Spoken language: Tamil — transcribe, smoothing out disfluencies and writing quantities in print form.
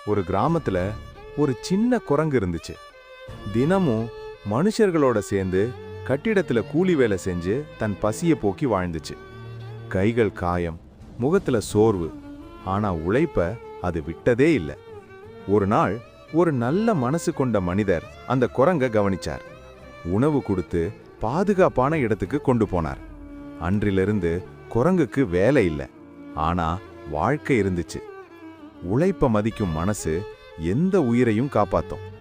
ஒரு கிராமத்துல ஒரு சின்ன குரங்கு இருந்துச்சு. தினமும் மனுஷர்களோட சேர்ந்து கட்டிடத்துல கூலி வேலை செஞ்சு தன் பசிய போக்கி வாழ்ந்துச்சு. கைகள் காயம், முகத்துல சோர்வு, ஆனா உழைப்ப அது விட்டதே இல்ல. ஒரு நாள் ஒரு நல்ல மனசு கொண்ட மனிதர் அந்த குரங்க கவனிச்சார். உணவு கொடுத்து பாதுகாப்பான இடத்துக்கு கொண்டு போனார். அன்றிலிருந்து குரங்குக்கு வேலை இல்ல, ஆனா வாழ்க்கை இருந்துச்சு. உழைப்ப மதிக்கும் மனசு எந்த உயிரையும் காப்பாத்தும்.